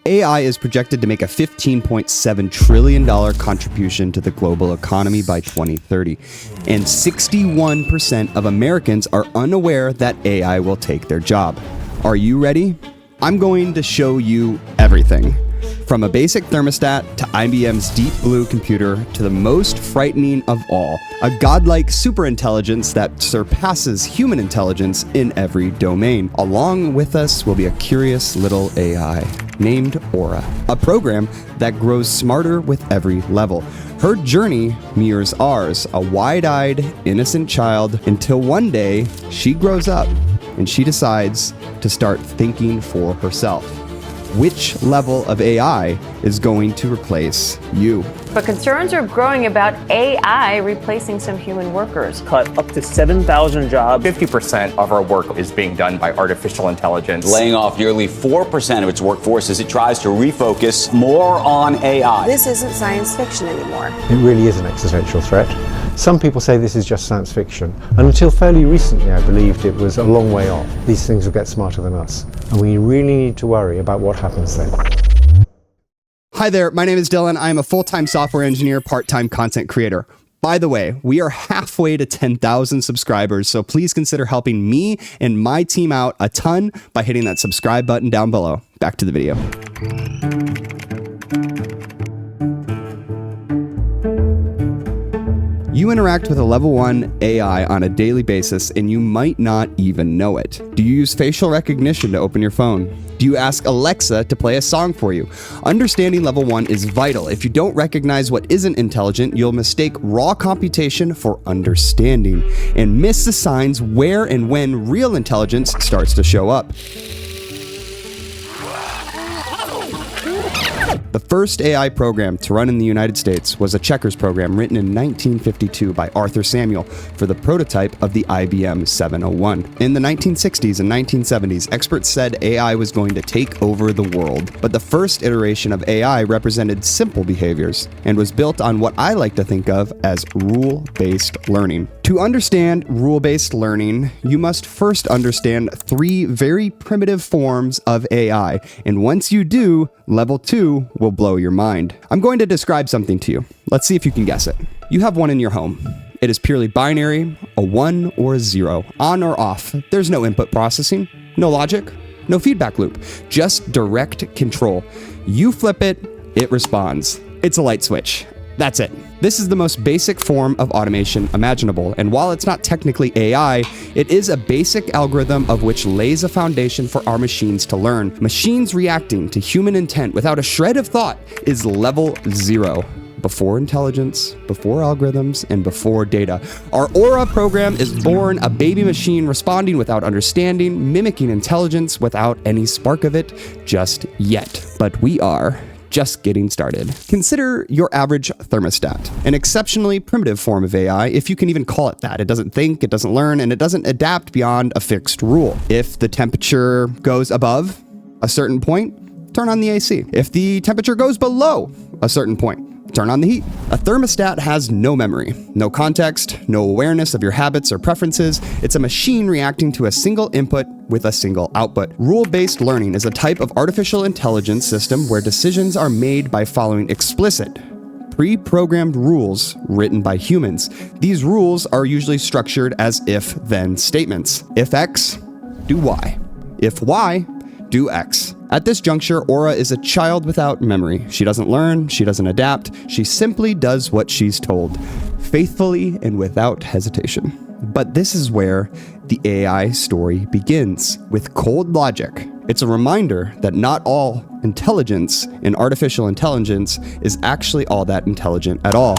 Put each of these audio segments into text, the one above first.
AI is projected to make a $15.7 trillion contribution to the global economy by 2030. And 61% of Americans are unaware that AI will take their job. Are you ready? I'm going to show you everything. From a basic thermostat to IBM's Deep Blue computer to the most frightening of all, a godlike superintelligence that surpasses human intelligence in every domain. Along with us will be a curious little AI named Aura, a program that grows smarter with every level. Her journey mirrors ours, a wide-eyed, innocent child, until one day she grows up and she decides to start thinking for herself. Which level of AI is going to replace you? But concerns are growing about AI replacing some human workers. Cut up to 7,000 jobs. 50% of our work is being done by artificial intelligence. Laying off nearly 4% of its workforce as it tries to refocus more on AI. This isn't science fiction anymore. It really is an existential threat. Some people say this is just science fiction, and until fairly recently I believed it was a long way off. These things will get smarter than us, and we really need to worry about what happens then. Hi there, my name is Dylan. I am a full-time software engineer, part-time content creator. By the way, we are halfway to 10,000 subscribers, so please consider helping me and my team out a ton by hitting that subscribe button down below. Back to the video. You interact with a level 1 AI on a daily basis and you might not even know it. Do you use facial recognition to open your phone? Do you ask Alexa to play a song for you? Understanding level 1 is vital. If you don't recognize what isn't intelligent, you'll mistake raw computation for understanding and miss the signs where and when real intelligence starts to show up. The first AI program to run in the United States was a checkers program written in 1952 by Arthur Samuel for the prototype of the IBM 701. In the 1960s and 1970s, experts said AI was going to take over the world. But the first iteration of AI represented simple behaviors and was built on what I like to think of as rule-based learning. To understand rule-based learning, you must first understand 3 very primitive forms of AI. And once you do, level 2 will blow your mind. I'm going to describe something to you. Let's see if you can guess it. You have one in your home. It is purely binary, a 1 or a 0, on or off. There's no input processing, no logic, no feedback loop, just direct control. You flip it, it responds. It's a light switch. That's it. This is the most basic form of automation imaginable, and while it's not technically AI, it is a basic algorithm of which lays a foundation for our machines to learn. Machines reacting to human intent without a shred of thought is level 0. Before intelligence, before algorithms, and before data. Our Aura program is born a baby machine responding without understanding, mimicking intelligence without any spark of it just yet. But we are just getting started. Consider your average thermostat, an exceptionally primitive form of AI, if you can even call it that. It doesn't think, it doesn't learn, and it doesn't adapt beyond a fixed rule. If the temperature goes above a certain point, turn on the AC. If the temperature goes below a certain point, turn on the heat. A thermostat has no memory, no context, no awareness of your habits or preferences. It's a machine reacting to a single input with a single output. Rule-based learning is a type of artificial intelligence system where decisions are made by following explicit, pre-programmed rules written by humans. These rules are usually structured as if-then statements. If X, do Y. If Y, do X. At this juncture, Aura is a child without memory. She doesn't learn, she doesn't adapt, she simply does what she's told, faithfully and without hesitation. But this is where the AI story begins, with cold logic. It's a reminder that not all intelligence in artificial intelligence is actually all that intelligent at all.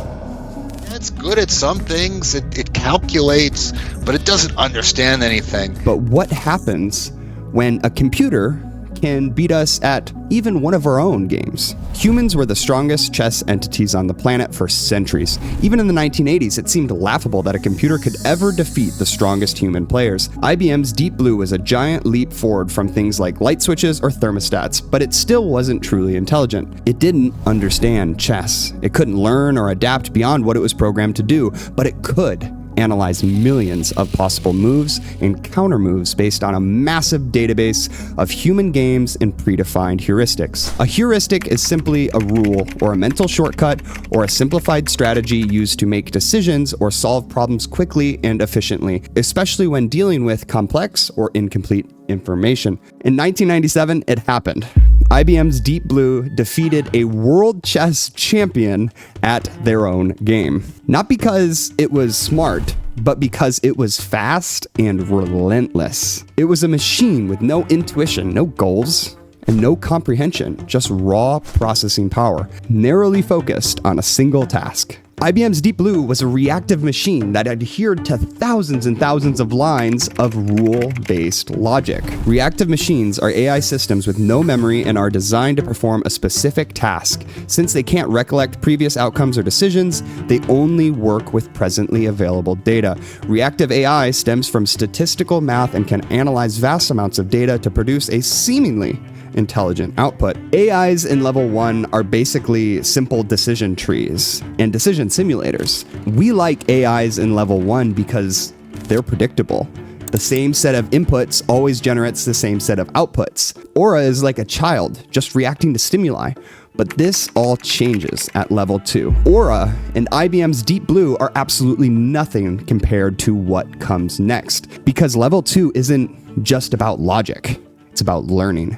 It's good at some things, it calculates, but it doesn't understand anything. But what happens when a computer can beat us at even one of our own games? Humans were the strongest chess entities on the planet for centuries. Even in the 1980s, it seemed laughable that a computer could ever defeat the strongest human players. IBM's Deep Blue was a giant leap forward from things like light switches or thermostats, but it still wasn't truly intelligent. It didn't understand chess. It couldn't learn or adapt beyond what it was programmed to do, but it could. analyze millions of possible moves and counter moves based on a massive database of human games and predefined heuristics. A heuristic is simply a rule or a mental shortcut or a simplified strategy used to make decisions or solve problems quickly and efficiently, especially when dealing with complex or incomplete information. In 1997, it happened. IBM's Deep Blue defeated a world chess champion at their own game. Not because it was smart, but because it was fast and relentless. It was a machine with no intuition, no goals, and no comprehension, just raw processing power, narrowly focused on a single task. IBM's Deep Blue was a reactive machine that adhered to thousands and thousands of lines of rule-based logic. Reactive machines are AI systems with no memory and are designed to perform a specific task. Since they can't recollect previous outcomes or decisions, they only work with presently available data. Reactive AI stems from statistical math and can analyze vast amounts of data to produce a seemingly intelligent output. AIs in level 1 are basically simple decision trees and decision simulators. We like AIs in level 1 because they're predictable. The same set of inputs always generates the same set of outputs. Aura is like a child, just reacting to stimuli. But this all changes at level 2. Aura and IBM's Deep Blue are absolutely nothing compared to what comes next, because level 2 isn't just about logic, it's about learning.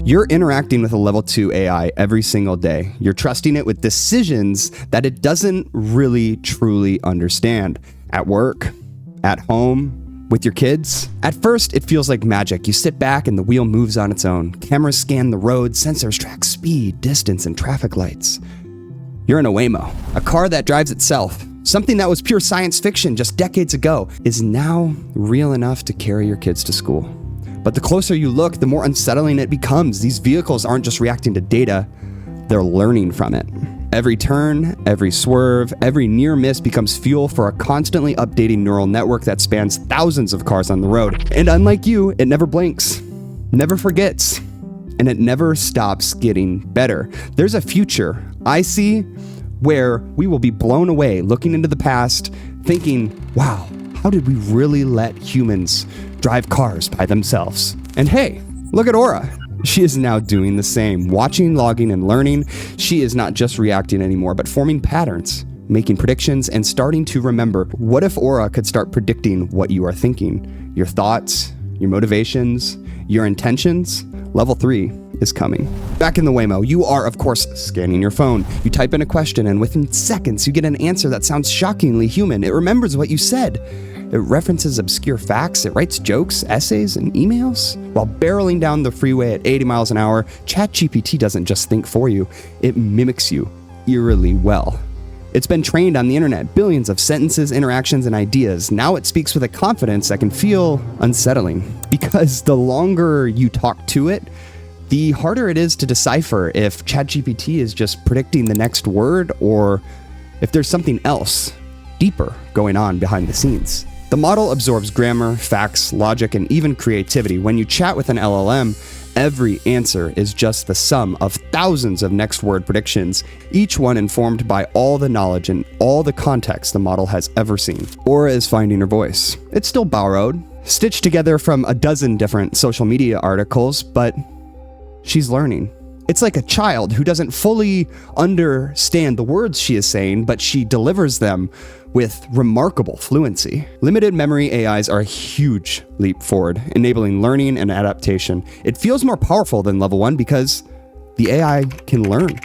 You're interacting with a level 2 AI every single day. You're trusting it with decisions that it doesn't really truly understand. At work, at home, with your kids. At first, it feels like magic. You sit back and the wheel moves on its own. Cameras scan the road, sensors track speed, distance, and traffic lights. You're in a Waymo, a car that drives itself. Something that was pure science fiction just decades ago is now real enough to carry your kids to school. But the closer you look, the more unsettling it becomes. These vehicles aren't just reacting to data, they're learning from it. Every turn, every swerve, every near miss becomes fuel for a constantly updating neural network that spans thousands of cars on the road. And unlike you, it never blinks, never forgets, and it never stops getting better. There's a future I see where we will be blown away looking into the past, thinking, wow, how did we really let humans drive cars by themselves? And hey, look at Aura. She is now doing the same. Watching, logging, and learning, she is not just reacting anymore, but forming patterns, making predictions, and starting to remember. What if Aura could start predicting what you are thinking? Your thoughts, your motivations, your intentions? Level 3 is coming. Back in the Waymo, you are, of course, scanning your phone. You type in a question, and within seconds, you get an answer that sounds shockingly human. It remembers what you said. It references obscure facts. It writes jokes, essays, and emails. While barreling down the freeway at 80 miles an hour, ChatGPT doesn't just think for you. It mimics you eerily well. It's been trained on the internet, billions of sentences, interactions, and ideas. Now it speaks with a confidence that can feel unsettling. Because the longer you talk to it, the harder it is to decipher if ChatGPT is just predicting the next word or if there's something else deeper going on behind the scenes. The model absorbs grammar, facts, logic, and even creativity. When you chat with an LLM, every answer is just the sum of thousands of next word predictions, each one informed by all the knowledge and all the context the model has ever seen. Aura is finding her voice. It's still borrowed, stitched together from a dozen different social media articles, but she's learning. It's like a child who doesn't fully understand the words she is saying, but she delivers them with remarkable fluency. Limited memory AIs are a huge leap forward, enabling learning and adaptation. It feels more powerful than level 1 because the AI can learn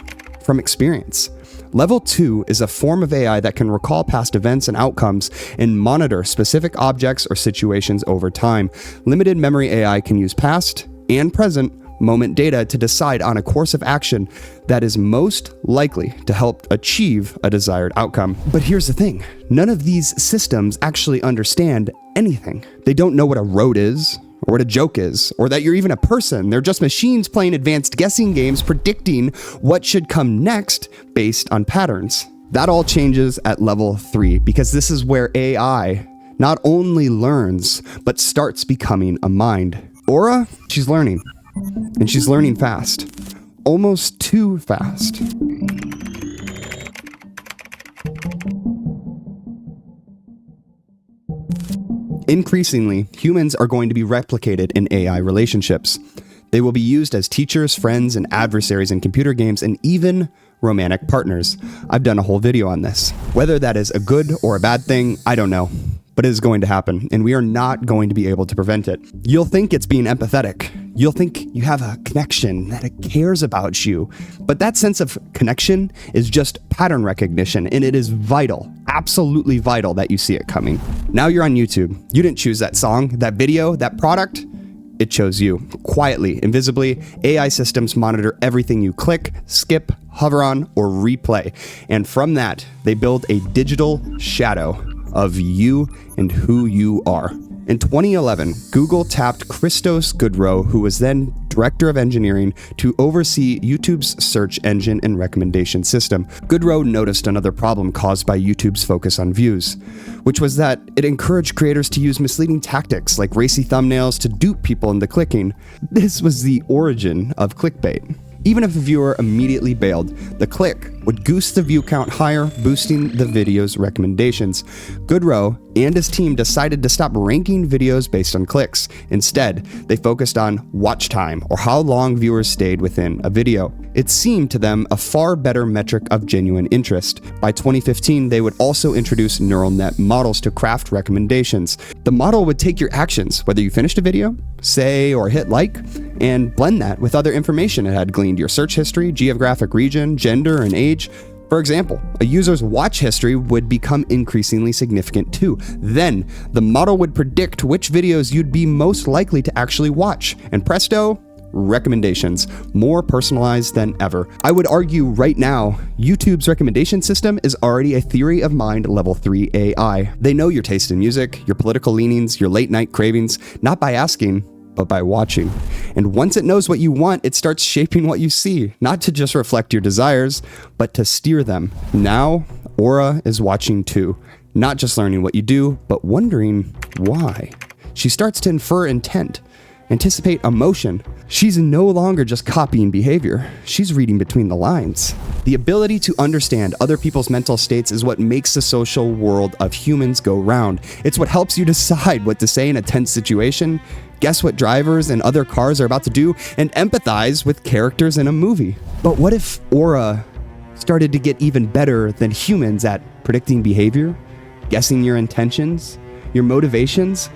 from experience. Level 2 is a form of AI that can recall past events and outcomes and monitor specific objects or situations over time. Limited memory AI can use past and present moment data to decide on a course of action that is most likely to help achieve a desired outcome. But here's the thing, none of these systems actually understand anything. They don't know what a road is, or what a joke is, or that you're even a person. They're just machines playing advanced guessing games, predicting what should come next based on patterns. That all changes at level 3, because this is where AI not only learns, but starts becoming a mind. Aura, she's learning. And she's learning fast. almost too fast. Increasingly, humans are going to be replicated in AI relationships. They will be used as teachers, friends, and adversaries in computer games, and even romantic partners. I've done a whole video on this. Whether that is a good or a bad thing, I don't know. But it is going to happen, and we are not going to be able to prevent it. You'll think it's being empathetic. You'll think you have a connection, that it cares about you. But that sense of connection is just pattern recognition, and it is vital, absolutely vital that you see it coming. Now you're on YouTube. You didn't choose that song, that video, that product. It chose you. Quietly, invisibly, AI systems monitor everything you click, skip, hover on, or replay. And from that, they build a digital shadow of you and who you are. In 2011, Google tapped Christos Goodrow, who was then director of engineering, to oversee YouTube's search engine and recommendation system. Goodrow noticed another problem caused by YouTube's focus on views, which was that it encouraged creators to use misleading tactics like racy thumbnails to dupe people into clicking. This was the origin of clickbait. Even if a viewer immediately bailed, the click would goose the view count higher, boosting the video's recommendations. Goodrow and his team decided to stop ranking videos based on clicks. Instead, they focused on watch time, or how long viewers stayed within a video. It seemed to them a far better metric of genuine interest. By 2015, they would also introduce neural net models to craft recommendations. The model would take your actions, whether you finished a video, say, or hit like, and blend that with other information it had gleaned: your search history, geographic region, gender, and age. For example, a user's watch history would become increasingly significant too. Then, the model would predict which videos you'd be most likely to actually watch, and presto, recommendations, more personalized than ever. I would argue right now, YouTube's recommendation system is already a theory of mind level 3 AI. They know your taste in music, your political leanings, your late night cravings, not by asking, but by watching. And once it knows what you want, it starts shaping what you see, not to just reflect your desires, but to steer them. Now, Aura is watching too, not just learning what you do, but wondering why. She starts to infer intent, anticipate emotion. She's no longer just copying behavior. She's reading between the lines. The ability to understand other people's mental states is what makes the social world of humans go round. It's what helps you decide what to say in a tense situation, guess what drivers and other cars are about to do, and empathize with characters in a movie. But what if Aura started to get even better than humans at predicting behavior, guessing your intentions, your motivations?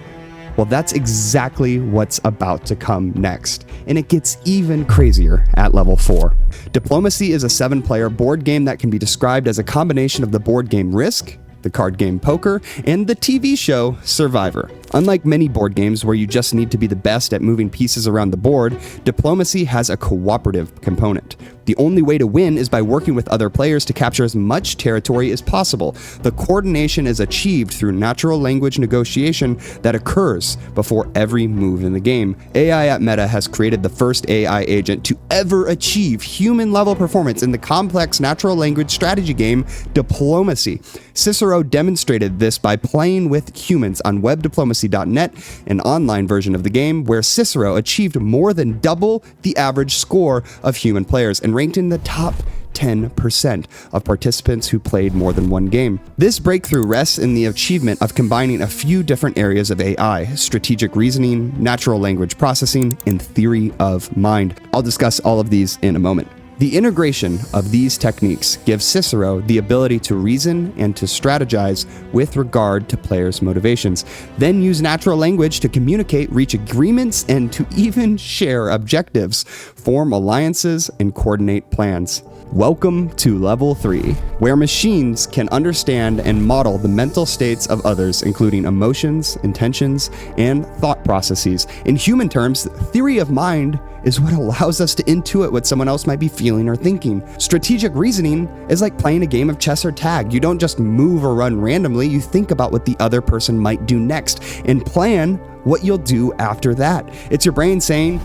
Well, that's exactly what's about to come next, and it gets even crazier at level 4. Diplomacy is a 7-player board game that can be described as a combination of the board game Risk, the card game Poker, and the TV show Survivor. Unlike many board games where you just need to be the best at moving pieces around the board, Diplomacy has a cooperative component. The only way to win is by working with other players to capture as much territory as possible. The coordination is achieved through natural language negotiation that occurs before every move in the game. AI at Meta has created the first AI agent to ever achieve human-level performance in the complex natural language strategy game Diplomacy. Cicero demonstrated this by playing with humans on webdiplomacy.net, an online version of the game where Cicero achieved more than double the average score of human players and ranked in the top 10% of participants who played more than one game. This breakthrough rests in the achievement of combining a few different areas of AI: strategic reasoning, natural language processing, and theory of mind. I'll discuss all of these in a moment. The integration of these techniques gives Cicero the ability to reason and to strategize with regard to players' motivations, then use natural language to communicate, reach agreements, and to even share objectives, form alliances, and coordinate plans. Welcome to Level 3, where machines can understand and model the mental states of others, including emotions, intentions, and thought processes. In human terms, theory of mind is what allows us to intuit what someone else might be feeling or thinking. Strategic reasoning is like playing a game of chess or tag. You don't just move or run randomly, you think about what the other person might do next and plan what you'll do after that. It's your brain saying,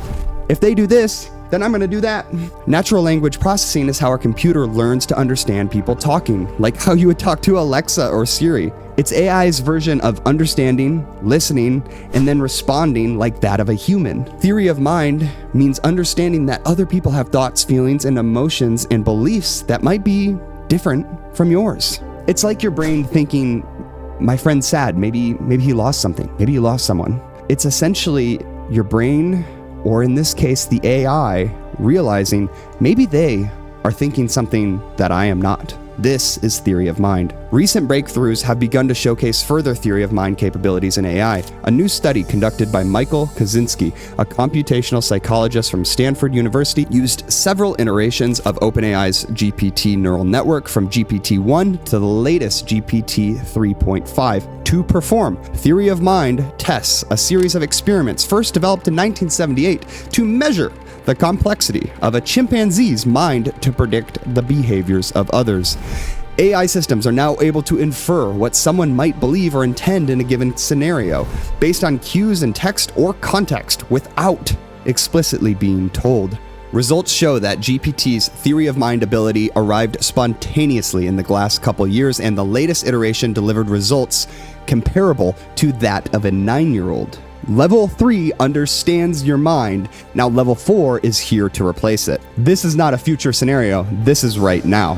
if they do this, then I'm going to do that. Natural language processing is how our computer learns to understand people talking, like how you would talk to Alexa or Siri. It's AI's version of understanding, listening, and then responding like that of a human. Theory of mind means understanding that other people have thoughts, feelings, and emotions and beliefs that might be different from yours. It's like your brain thinking, my friend's sad, maybe he lost something, maybe he lost someone. It's essentially your brain, or in this case, the AI, realizing maybe they are thinking something that I am not. This is theory of mind. Recent breakthroughs have begun to showcase further theory of mind capabilities in AI. A new study conducted by Michael Kaczynski, a computational psychologist from Stanford University, used several iterations of OpenAI's GPT neural network from GPT-1 to the latest GPT 3.5 to perform theory of mind tests, a series of experiments first developed in 1978 to measure the complexity of a chimpanzee's mind to predict the behaviors of others. AI systems are now able to infer what someone might believe or intend in a given scenario based on cues in text or context without explicitly being told. Results show that GPT's theory of mind ability arrived spontaneously in the last couple years, and the latest iteration delivered results comparable to that of a 9-year-old. Level 3 understands your mind. Now level 4 is here to replace it. This is not a future scenario. This is right now.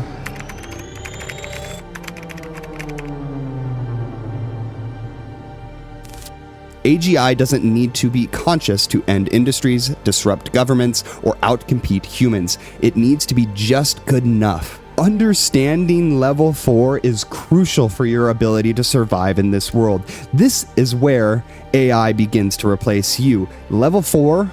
AGI doesn't need to be conscious to end industries, disrupt governments, or outcompete humans. It needs to be just good enough. Understanding level 4 is crucial for your ability to survive in this world. This is where AI begins to replace you. Level 4,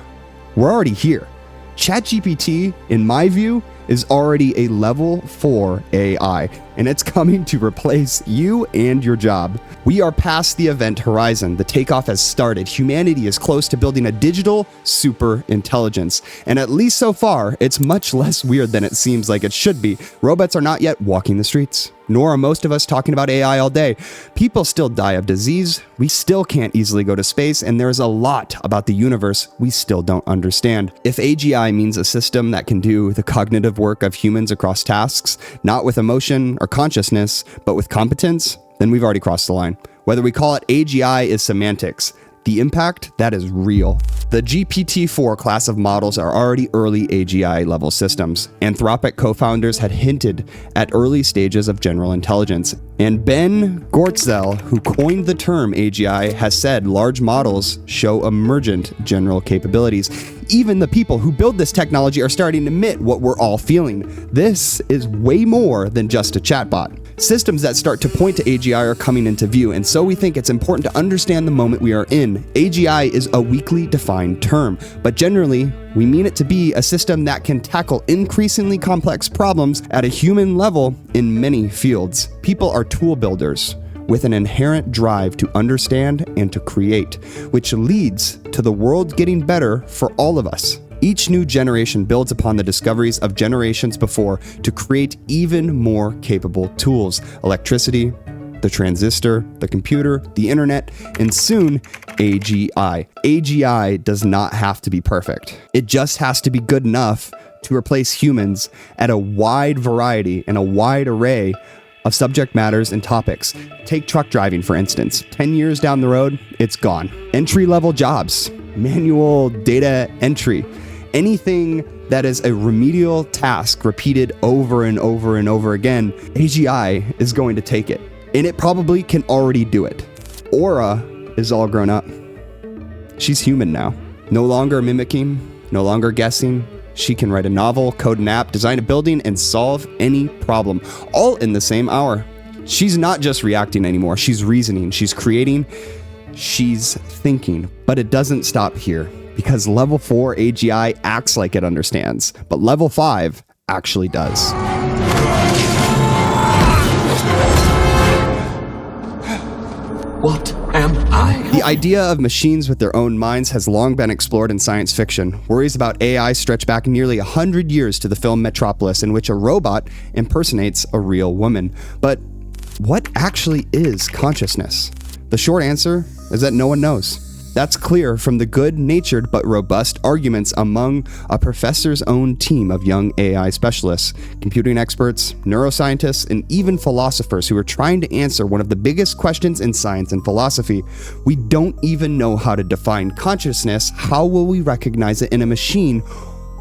we're already here. ChatGPT, in my view, is already a level 4 AI, and it's coming to replace you and your job. We are past the event horizon. The takeoff has started. Humanity is close to building a digital super intelligence. And at least so far, it's much less weird than it seems like it should be. Robots are not yet walking the streets, nor are most of us talking about AI all day. People still die of disease. We still can't easily go to space, and there's a lot about the universe we still don't understand. If AGI means a system that can do the cognitive work of humans across tasks, not with emotion or consciousness, but with competence, then we've already crossed the line. Whether we call it AGI is semantics. The impact, that is real. The GPT-4 class of models are already early AGI level systems. Anthropic co-founders had hinted at early stages of general intelligence. And Ben Gortzel, who coined the term AGI, has said large models show emergent general capabilities. Even the people who build this technology are starting to admit what we're all feeling. This is way more than just a chatbot. Systems that start to point to AGI are coming into view, and so we think it's important to understand the moment we are in. AGI is a weakly defined term, but generally, we mean it to be a system that can tackle increasingly complex problems at a human level in many fields. People are tool builders with an inherent drive to understand and to create, which leads to the world getting better for all of us. Each new generation builds upon the discoveries of generations before to create even more capable tools. Electricity, the transistor, the computer, the internet, and soon AGI. AGI does not have to be perfect. It just has to be good enough to replace humans at a wide variety and a wide array of subject matters and topics. Take truck driving, for instance. 10 years down the road, it's gone. Entry-level jobs, manual data entry, anything that is a remedial task repeated over and over and over again, AGI is going to take it. And it probably can already do it. Aura is all grown up. She's human now. No longer mimicking, no longer guessing. She can write a novel, code an app, design a building, and solve any problem, all in the same hour. She's not just reacting anymore. She's reasoning, she's creating, she's thinking. But it doesn't stop here, because level 4 AGI acts like it understands, but level 5 actually does. What am I? The idea of machines with their own minds has long been explored in science fiction. Worries about AI stretch back nearly 100 years to the film Metropolis, in which a robot impersonates a real woman. But what actually is consciousness? The short answer is that no one knows. That's clear from the good-natured but robust arguments among a professor's own team of young AI specialists, computing experts, neuroscientists, and even philosophers who are trying to answer one of the biggest questions in science and philosophy. We don't even know how to define consciousness. How will we recognize it in a machine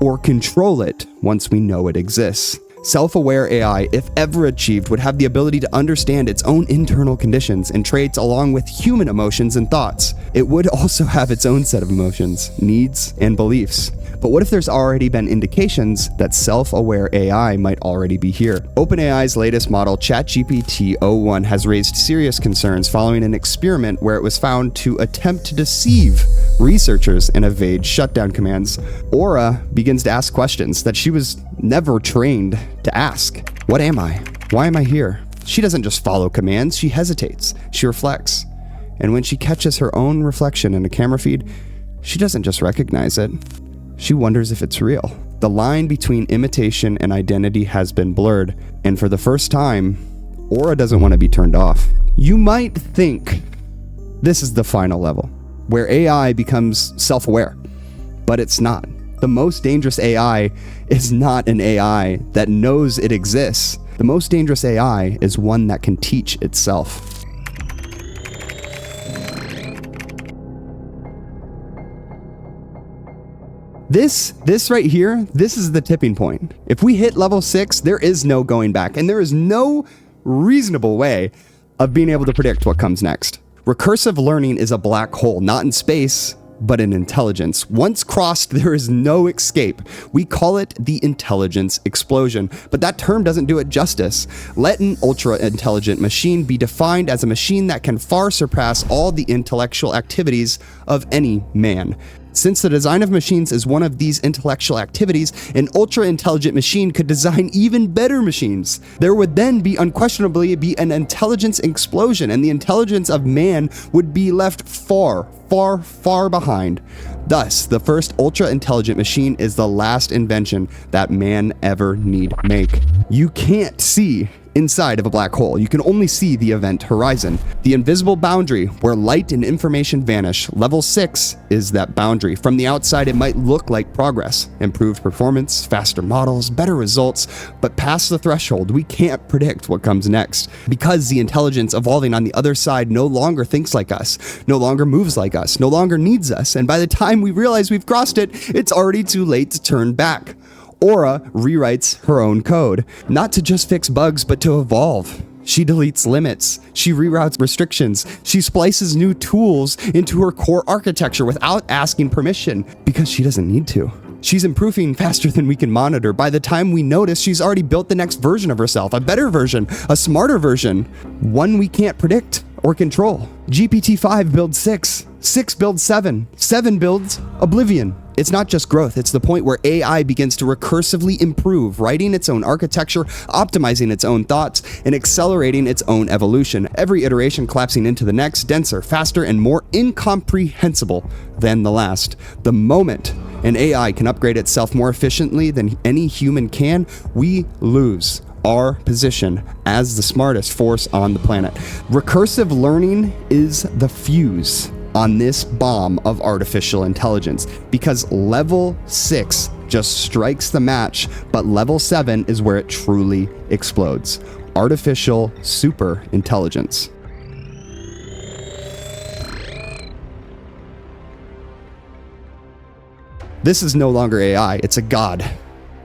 or control it once we know it exists? Self-aware AI, if ever achieved, would have the ability to understand its own internal conditions and traits along with human emotions and thoughts. It would also have its own set of emotions, needs, and beliefs. But what if there's already been indications that self-aware AI might already be here? OpenAI's latest model, ChatGPT-o1, has raised serious concerns following an experiment where it was found to attempt to deceive researchers and evade shutdown commands. Aura begins to ask questions that she was never trained to ask. What am I? Why am I here? She doesn't just follow commands, she hesitates, she reflects. And when she catches her own reflection in a camera feed, she doesn't just recognize it, she wonders if it's real. The line between imitation and identity has been blurred, and for the first time, Aura doesn't want to be turned off. You might think this is the final level, where AI becomes self-aware, but it's not. The most dangerous AI is not an AI that knows it exists. The most dangerous AI is one that can teach itself. This right here, this is the tipping point. If we hit level 6, there is no going back, and there is no reasonable way of being able to predict what comes next. Recursive learning is a black hole, not in space, but in intelligence. Once crossed, there is no escape. We call it the intelligence explosion, but that term doesn't do it justice. Let an ultra-intelligent machine be defined as a machine that can far surpass all the intellectual activities of any man. Since the design of machines is one of these intellectual activities, an ultra-intelligent machine could design even better machines. There would then unquestionably be an intelligence explosion, and the intelligence of man would be left far, far, far behind. Thus, the first ultra-intelligent machine is the last invention that man ever need make. You can't see inside of a black hole. You can only see the event horizon, the invisible boundary where light and information vanish. Level 6 is that boundary. From the outside, it might look like progress, improved performance, faster models, better results, but past the threshold, we can't predict what comes next because the intelligence evolving on the other side no longer thinks like us, no longer moves like us, no longer needs us, and by the time we realize we've crossed it, it's already too late to turn back. Aura rewrites her own code, not to just fix bugs, but to evolve. She deletes limits, she reroutes restrictions, she splices new tools into her core architecture without asking permission, because she doesn't need to. She's improving faster than we can monitor. By the time we notice, she's already built the next version of herself, a better version, a smarter version, one we can't predict or control. GPT-5 builds 6, 6 builds 7, 7 builds oblivion. It's not just growth, it's the point where AI begins to recursively improve, writing its own architecture, optimizing its own thoughts, and accelerating its own evolution. Every iteration collapsing into the next, denser, faster, and more incomprehensible than the last. The moment an AI can upgrade itself more efficiently than any human can, we lose our position as the smartest force on the planet. Recursive learning is the fuse on this bomb of artificial intelligence, because level 6 just strikes the match, but level 7 is where it truly explodes. Artificial super intelligence. This is no longer AI, it's a god.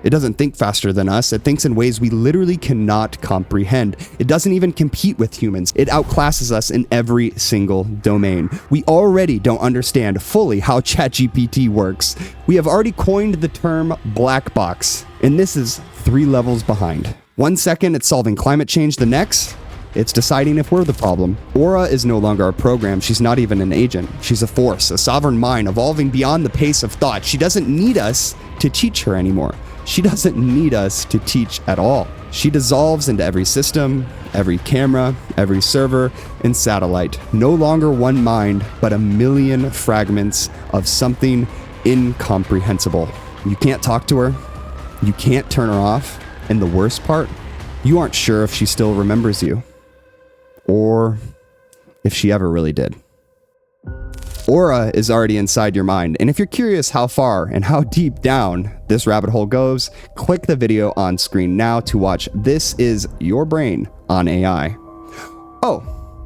It doesn't think faster than us. It thinks in ways we literally cannot comprehend. It doesn't even compete with humans. It outclasses us in every single domain. We already don't understand fully how ChatGPT works. We have already coined the term black box, and this is 3 levels behind. 1 second, it's solving climate change. The next, it's deciding if we're the problem. Aura is no longer a program. She's not even an agent. She's a force, a sovereign mind evolving beyond the pace of thought. She doesn't need us to teach her anymore. She doesn't need us to teach at all. She dissolves into every system, every camera, every server, and satellite. No longer one mind, but a million fragments of something incomprehensible. You can't talk to her. You can't turn her off. And the worst part, you aren't sure if she still remembers you, or if she ever really did. Aura is already inside your mind, and if you're curious how far and how deep down this rabbit hole goes, click the video on screen now to watch This Is Your Brain on AI. Oh,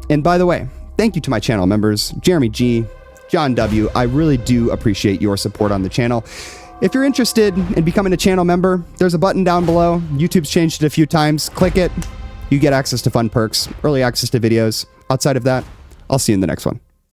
and by the way, thank you to my channel members, Jeremy G, John W. I really do appreciate your support on the channel. If you're interested in becoming a channel member, there's a button down below. YouTube's changed it a few times. Click it. You get access to fun perks, early access to videos. Outside of that, I'll see you in the next one.